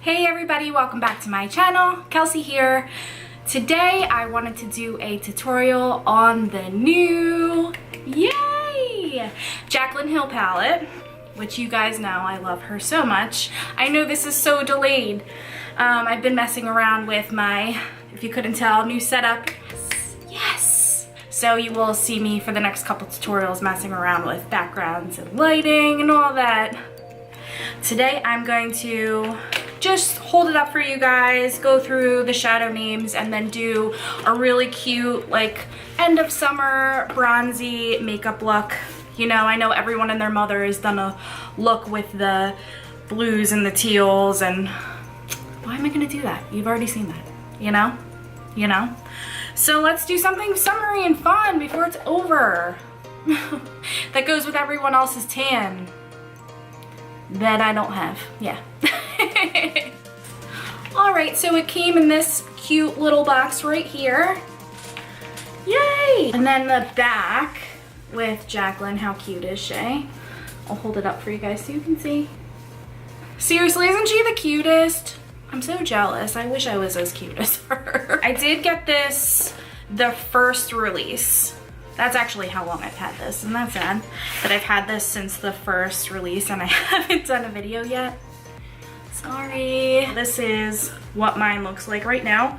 Hey everybody, welcome back to my channel. Kelsey here. Today I wanted to do a tutorial on the new, yay, Jaclyn Hill palette, which you guys know I love her so much. I know this is so delayed. I've been messing around with my, if you couldn't tell, new setup. Yes. So you will see me for the next couple tutorials messing around with backgrounds and lighting and all that. Today I'm going to just hold it up for you guys, go through the shadow names, and then do a really cute, like, end of summer bronzy makeup look. You know, I know everyone and their mother has done a look with the blues and the teals, and why am I gonna do that? You've already seen that, you know? You know? So let's do something summery and fun before it's over. That goes with everyone else's tan that I don't have, yeah. Alright, so it came in this cute little box right here. Yay! And then the back with Jaclyn. How cute is she? I'll hold it up for you guys so you can see. Seriously, isn't she the cutest? I'm so jealous. I wish I was as cute as her. I did get this the first release. That's actually how long I've had this, and that's sad that I've had this since the first release and I haven't done a video yet. Sorry. This is what mine looks like right now,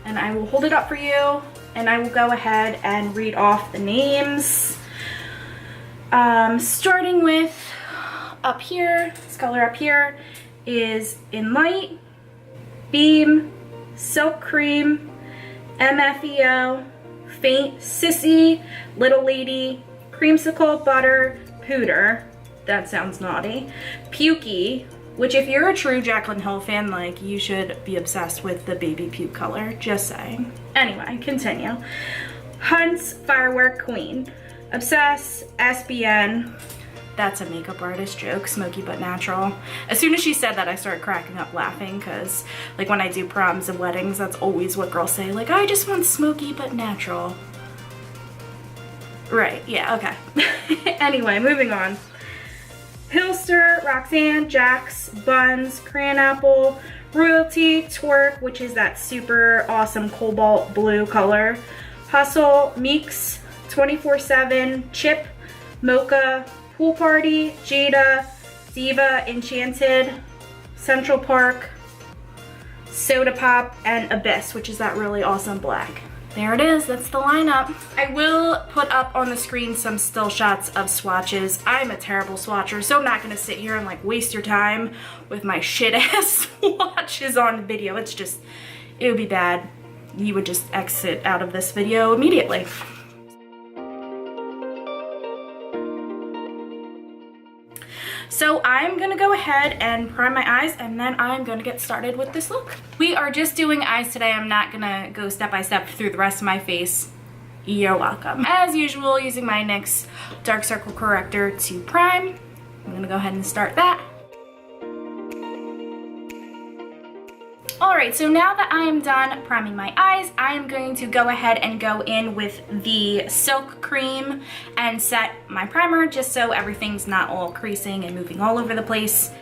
and I will hold it up for you and I will go ahead and read off the names. Starting with up here, this color up here is In Light, Beam, Silk Cream, MFEO, Faint, Sissy, Little Lady, Creamsicle, Butter, Pooter, that sounds naughty, Pukey, which if you're a true Jaclyn Hill fan, like, you should be obsessed with the baby puke color, just saying. Anyway, continue. Hunt's Firework Queen, Obsess, SBN, that's a makeup artist joke, smoky but natural. As soon as she said that, I started cracking up laughing, because like when I do proms and weddings, that's always what girls say, like, I just want smoky but natural. Right, yeah, okay. Anyway, moving on. Pilster, Roxanne, Jax, Buns, Crayon Apple, Royalty, Twerk, which is that super awesome cobalt blue color, Hustle, Meeks, 24/7, Chip, Mocha, Pool Party, Jada, Diva, Enchanted, Central Park, Soda Pop, and Abyss, which is that really awesome black. There it is, that's the lineup. I will put up on the screen some still shots of swatches. I'm a terrible swatcher, so I'm not gonna sit here and like waste your time with my shit ass swatches on video. It's just, it would be bad. You would just exit out of this video immediately. So I'm gonna go ahead and prime my eyes, and then I'm gonna get started with this look. We are just doing eyes today. I'm not gonna go step by step through the rest of my face. You're welcome. As usual, using my NYX Dark Circle Corrector to prime. I'm gonna go ahead and start that. Alright, so now that I am done priming my eyes, I am going to go ahead and go in with the Silk Cream and set my primer just so everything's not all creasing and moving all over the place.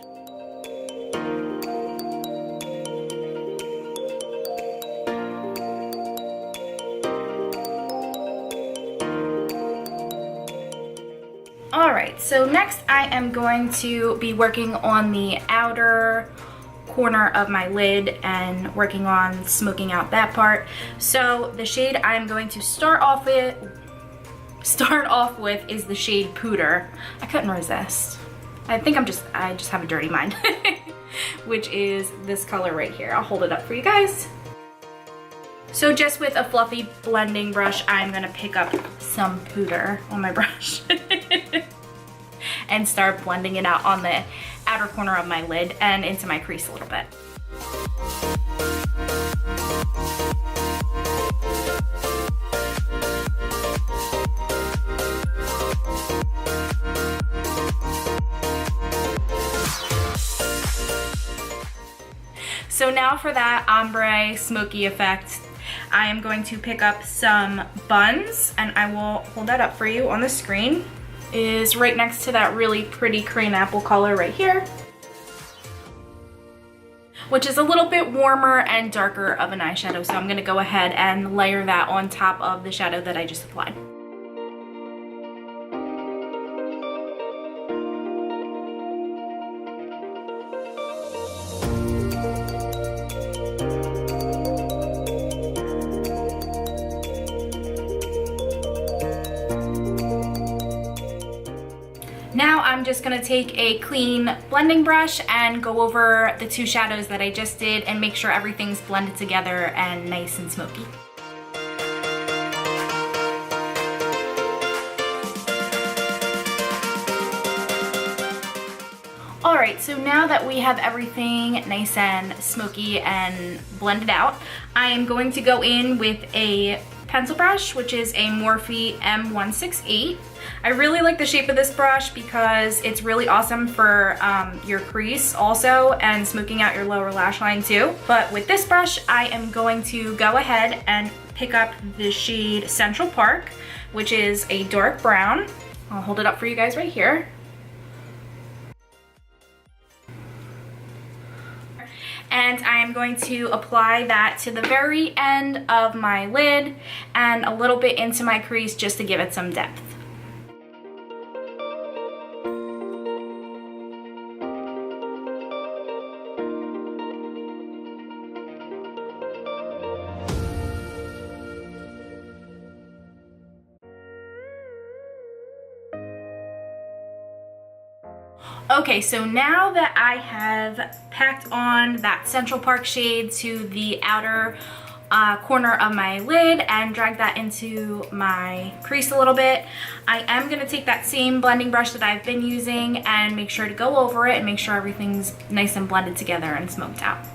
Alright, so next I am going to be working on the outer corner of my lid and working on smoking out that part. So the shade I'm going to start off with is the shade Pooter. I couldn't resist. I think I just have a dirty mind. Which is this color right here. I'll hold it up for you guys. So just with a fluffy blending brush, I'm gonna pick up some Pooter on my brush and start blending it out on the outer corner of my lid and into my crease a little bit. So now for that ombre smoky effect, I am going to pick up some Buns, and I will hold that up for you on the screen. Is right next to that really pretty Crayon Apple color right here. which is a little bit warmer and darker of an eyeshadow. So I'm gonna go ahead and layer that on top of the shadow that I just applied. Now I'm just gonna take a clean blending brush and go over the two shadows that I just did and make sure everything's blended together and nice and smoky. Alright, so now that we have everything nice and smoky and blended out, I am going to go in with a pencil brush, which is a Morphe M168. I really like the shape of this brush because it's really awesome for your crease also and smoking out your lower lash line too. But with this brush, I am going to go ahead and pick up the shade Central Park, which is a dark brown. I'll hold it up for you guys right here. And I am going to apply that to the very end of my lid and a little bit into my crease just to give it some depth. Okay, so now that I have packed on that Central Park shade to the outer corner of my lid and drag that into my crease a little bit, I am going to take that same blending brush that I've been using and make sure to go over it and make sure everything's nice and blended together and smoked out.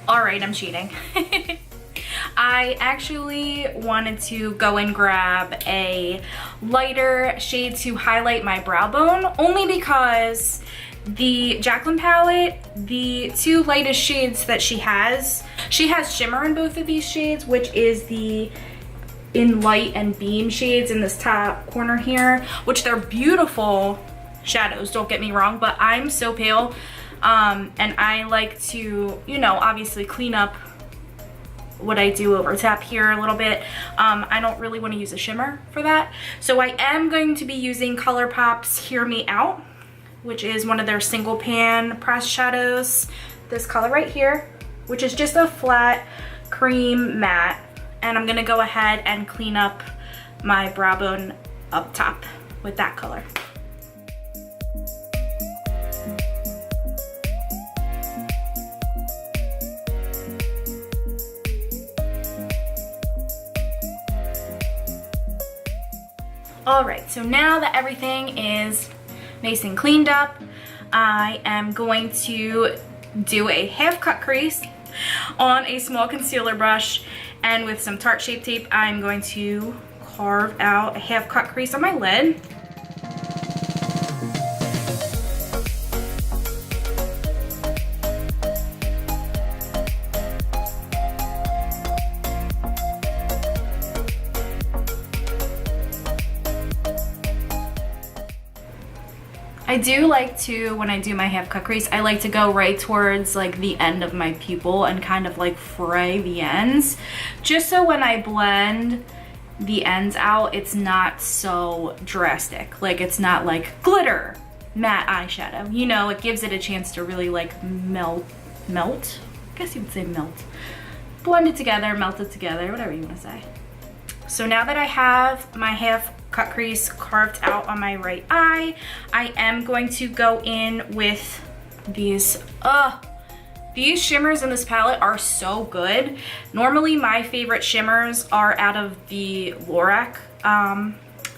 Alright, I'm cheating. I actually wanted to go and grab a lighter shade to highlight my brow bone, only because the Jaclyn palette, the two lightest shades that she has shimmer in both of these shades, which is the In Light and Beam shades in this top corner here, which they're beautiful shadows, don't get me wrong, but I'm so pale, and I like to, you know, obviously clean up what I do over top here a little bit. I don't really want to use a shimmer for that. So I am going to be using Colourpop's Hear Me Out, which is one of their single pan pressed shadows. This color right here, which is just a flat cream matte. And I'm gonna go ahead and clean up my brow bone up top with that color. Alright, so now that everything is nice and cleaned up, I am going to do a half cut crease on a small concealer brush, and with some Tarte Shape Tape, I'm going to carve out a half cut crease on my lid. I do like to, when I do my half cut crease, I like to go right towards like the end of my pupil and kind of like fray the ends, just so when I blend the ends out, it's not so drastic. Like it's not like glitter matte eyeshadow, you know, it gives it a chance to really like melt, I guess you would say melt. Blend it together, melt it together, whatever you want to say. So now that I have my half cut crease carved out on my right eye, I am going to go in with these shimmers in this palette are so good. Normally my favorite shimmers are out of the Loreal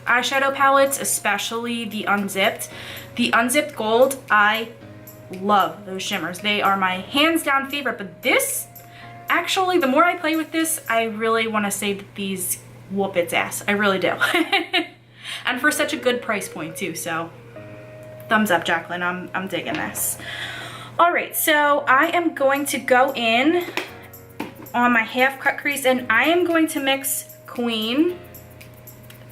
eyeshadow palettes, especially the unzipped. The unzipped gold, I love those shimmers. They are my hands down favorite, but this, actually, the more I play with this, I really want to say that these whoop its ass. I really do. And for such a good price point too, so thumbs up, Jaclyn. I'm digging this. All right, so I am going to go in on my half cut crease and I am going to mix Queen,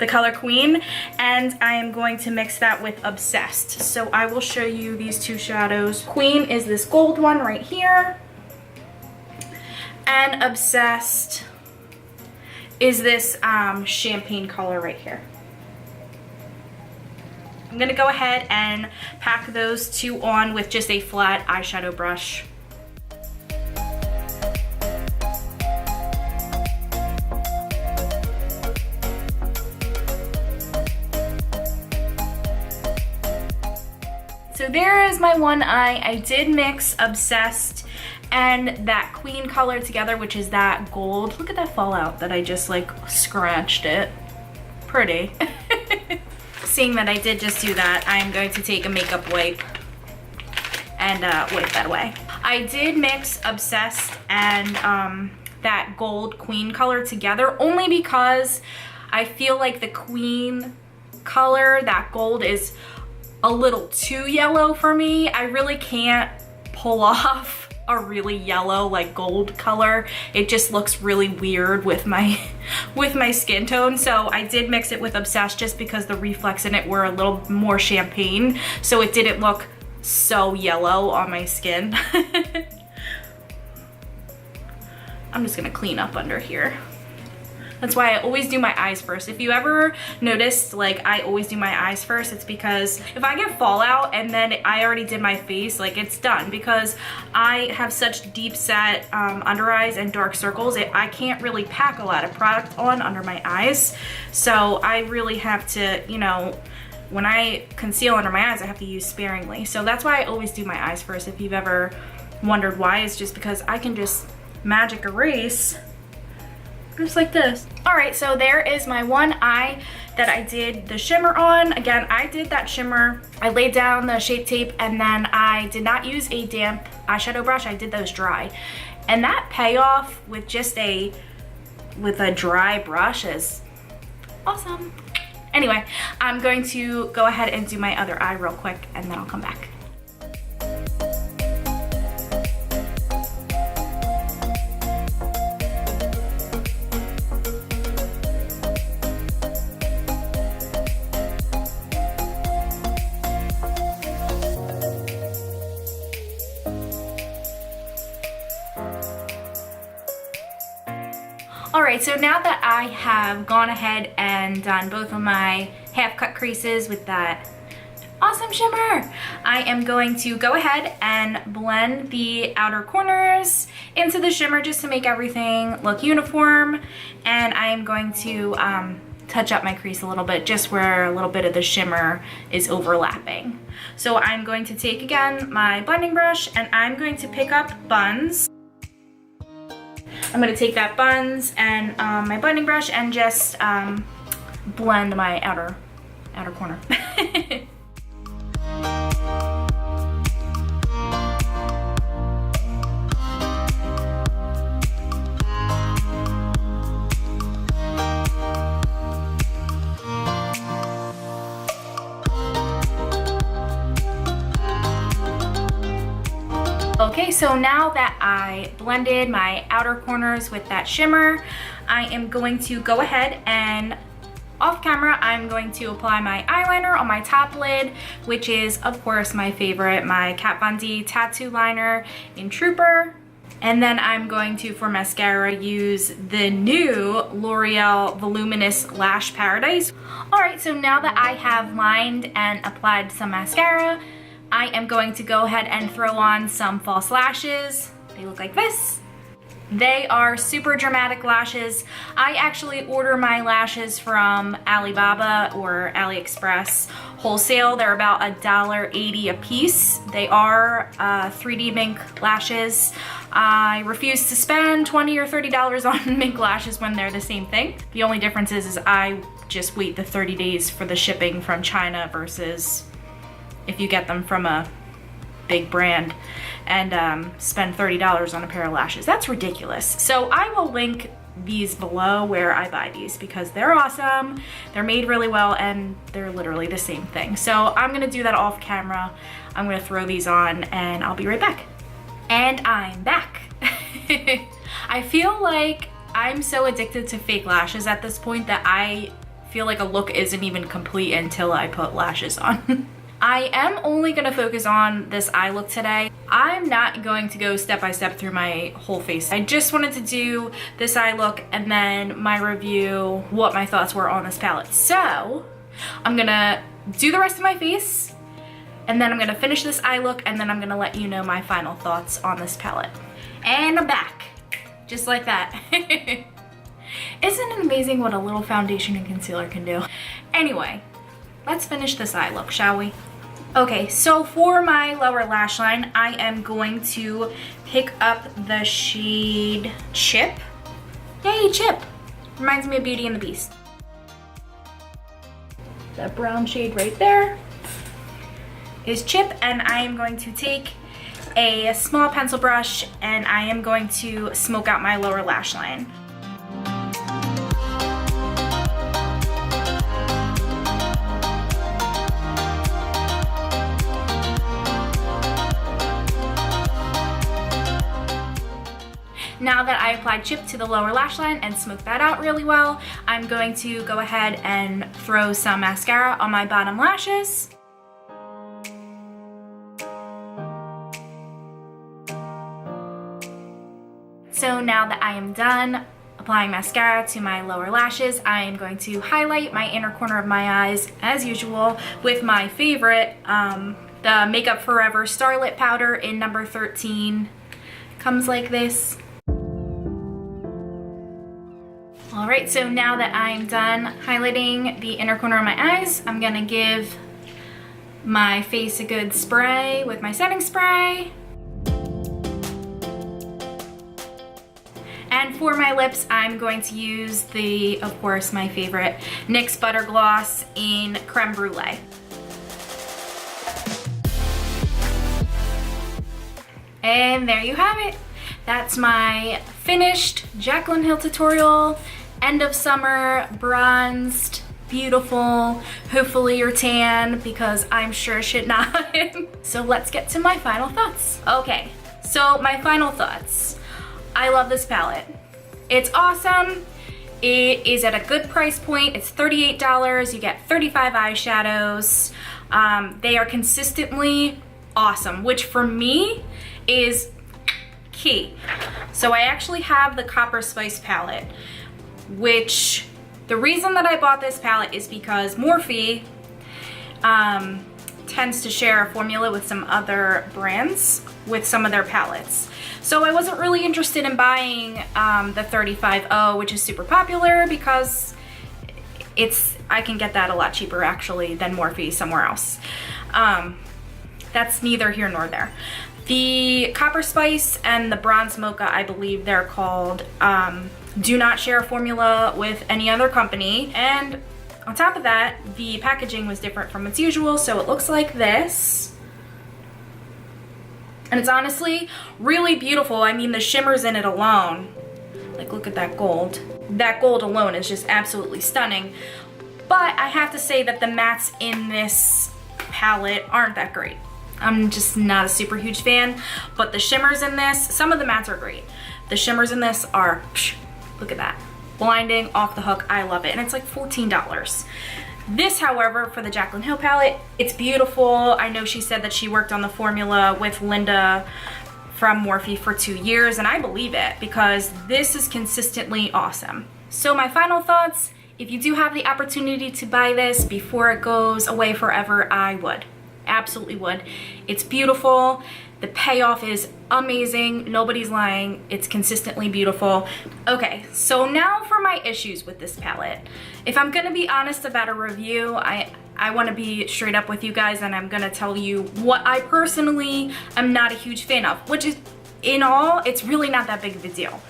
the color Queen, and I am going to mix that with Obsessed. So I will show you these two shadows. Queen is this gold one right here, and Obsessed is this champagne color right here. I'm gonna go ahead and pack those two on with just a flat eyeshadow brush. So there is my one eye. I did mix Obsessed and that Queen color together, which is that gold. Look at that fallout that I just like scratched it. Pretty. Seeing that I did just do that, I'm going to take a makeup wipe and wipe that away. I did mix Obsessed and that gold Queen color together only because I feel like the Queen color, that gold, is a little too yellow for me. I really can't pull off a really yellow like gold color. It just looks really weird with my skin tone. So I did mix it with Obsessed just because the reflex in it were a little more champagne, so it didn't look so yellow on my skin. I'm just gonna clean up under here. That's why I always do my eyes first. If you ever noticed, like, I always do my eyes first, it's because if I get fallout and then I already did my face, like, it's done. Because I have such deep set under eyes and dark circles, I can't really pack a lot of product on under my eyes. So I really have to, you know, when I conceal under my eyes, I have to use sparingly. So that's why I always do my eyes first. If you've ever wondered why, it's just because I can just magic erase just like this. All right, so there is my one eye that I did the shimmer on. Again, I did that shimmer, I laid down the Shape Tape, and then I did not use a damp eyeshadow brush. I did those dry. And that payoff with just a dry brush is awesome. Anyway, I'm going to go ahead and do my other eye real quick, and then I'll come back. Alright, so now that I have gone ahead and done both of my half cut creases with that awesome shimmer, I am going to go ahead and blend the outer corners into the shimmer just to make everything look uniform. And I am going to touch up my crease a little bit, just where a little bit of the shimmer is overlapping. So I'm going to take again my blending brush and I'm going to pick up Buns. I'm going to take that Buns and my blending brush and just blend my outer corner. Okay, so now that I blended my outer corners with that shimmer, I am going to go ahead and off camera, I'm going to apply my eyeliner on my top lid, which is, of course, my favorite, my Kat Von D tattoo liner in Trooper. And then I'm going to, for mascara, use the new L'Oreal Voluminous Lash Paradise. All right, so now that I have lined and applied some mascara, I am going to go ahead and throw on some false lashes. They look like this. They are super dramatic lashes. I actually order my lashes from Alibaba or AliExpress wholesale. They're about $1.80 a piece. They are 3D mink lashes. I refuse to spend $20 or $30 on mink lashes when they're the same thing. The only difference is I just wait the 30 days for the shipping from China versus if you get them from a big brand and spend $30 on a pair of lashes. That's ridiculous. So I will link these below where I buy these because they're awesome, they're made really well, and they're literally the same thing. So I'm gonna do that off camera. I'm gonna throw these on and I'll be right back. And I'm back. I feel like I'm so addicted to fake lashes at this point that I feel like a look isn't even complete until I put lashes on. I am only gonna focus on this eye look today. I'm not going to go step by step through my whole face. I just wanted to do this eye look and then my review, what my thoughts were on this palette. So I'm gonna do the rest of my face and then I'm gonna finish this eye look and then I'm gonna let you know my final thoughts on this palette. And I'm back, just like that. Isn't it amazing what a little foundation and concealer can do? Anyway, let's finish this eye look, shall we? Okay, so for my lower lash line, I am going to pick up the shade Chip. Yay, Chip! Reminds me of Beauty and the Beast. That brown shade right there is Chip, and I am going to take a small pencil brush and I am going to smoke out my lower lash line. Now that I applied Chip to the lower lash line and smoked that out really well, I'm going to go ahead and throw some mascara on my bottom lashes. So now that I am done applying mascara to my lower lashes, I am going to highlight my inner corner of my eyes as usual with my favorite, the Makeup Forever Starlit powder in number 13. Comes like this. Alright, so now that I'm done highlighting the inner corner of my eyes, I'm gonna give my face a good spray with my setting spray. And for my lips, I'm going to use the, of course, my favorite NYX Butter Gloss in Creme Brûlée. And there you have it. That's my finished Jaclyn Hill tutorial. End of summer, bronzed, beautiful. Hopefully you're tan because I'm sure shit not. So let's get to my final thoughts. Okay, so my final thoughts. I love this palette. It's awesome. It is at a good price point. It's $38. You get 35 eyeshadows. They are consistently awesome, which for me is key. So I actually have the Copper Spice palette, which the reason that I bought this palette is because Morphe tends to share a formula with some other brands with some of their palettes. So I wasn't really interested in buying the 35O, which is super popular because I can get that a lot cheaper actually than Morphe somewhere else. That's neither here nor there. The Copper Spice and the Bronze Mocha, I believe they're called, do not share a formula with any other company. And on top of that, the packaging was different from its usual, so it looks like this. And it's honestly really beautiful. I mean, the shimmers in it alone, like look at that gold. That gold alone is just absolutely stunning. But I have to say that the mattes in this palette aren't that great. I'm just not a super huge fan, but the shimmers in this, some of the mattes are great. The shimmers in this are, look at that, blinding, off the hook. I love it, and it's like $14. This, however, for the Jaclyn Hill palette, it's beautiful. I know she said that she worked on the formula with Linda from Morphe for 2 years, and I believe it because this is consistently awesome. So my final thoughts, if you do have the opportunity to buy this before it goes away forever, I would. Absolutely would. It's beautiful. The payoff is amazing. Nobody's lying. It's consistently beautiful. Okay, so now for my issues with this palette. If I'm gonna be honest about a review, I want to be straight up with you guys, and I'm gonna tell you what I personally am not a huge fan of, which is, in all, it's really not that big of a deal.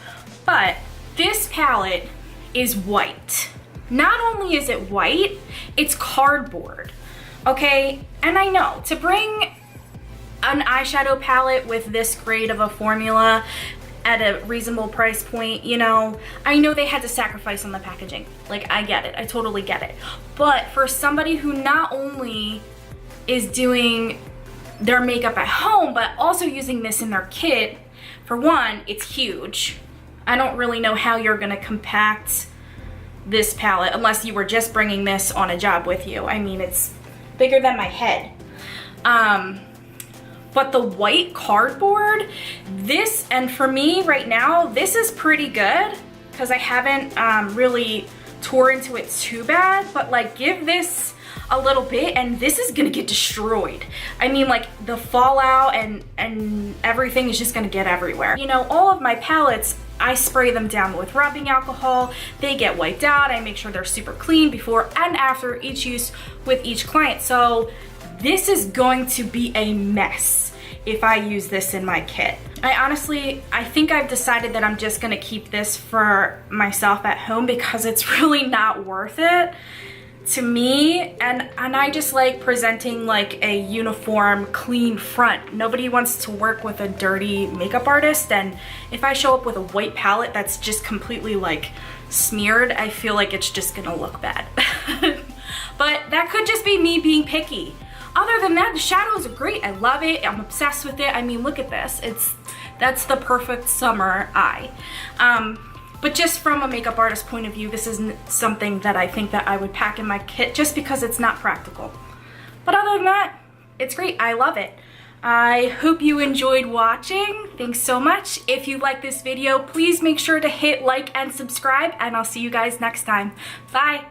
But this palette is white. Not only is it white, it's cardboard. Okay, and I know, to bring an eyeshadow palette with this grade of a formula at a reasonable price point, you know, I know they had to sacrifice on the packaging. Like, I get it, I totally get it. But for somebody who not only is doing their makeup at home, but also using this in their kit, for one, it's huge. I don't really know how you're gonna compact this palette unless you were just bringing this on a job with you. I mean, it's bigger than my head. But the white cardboard, this, and for me right now, this is pretty good because I haven't really tore into it too bad, but like give this a little bit and this is gonna get destroyed. I mean, like the fallout and everything is just gonna get everywhere. You know, all of my palettes, I spray them down with rubbing alcohol. They get wiped out. I make sure they're super clean before and after each use with each client. So this is going to be a mess if I use this in my kit. I think I've decided that I'm just gonna keep this for myself at home because it's really not worth it to me, and I just like presenting like a uniform, clean front. Nobody wants to work with a dirty makeup artist, and if I show up with a white palette that's just completely like smeared, I feel like it's just gonna look bad. But that could just be me being picky. Other than that, the shadows are great. I love it. I'm obsessed with it. I mean, look at this. That's the perfect summer eye. But just from a makeup artist point of view, this isn't something that I think that I would pack in my kit just because it's not practical. But other than that, it's great. I love it. I hope you enjoyed watching. Thanks so much. If you like this video, please make sure to hit like and subscribe, and I'll see you guys next time. Bye.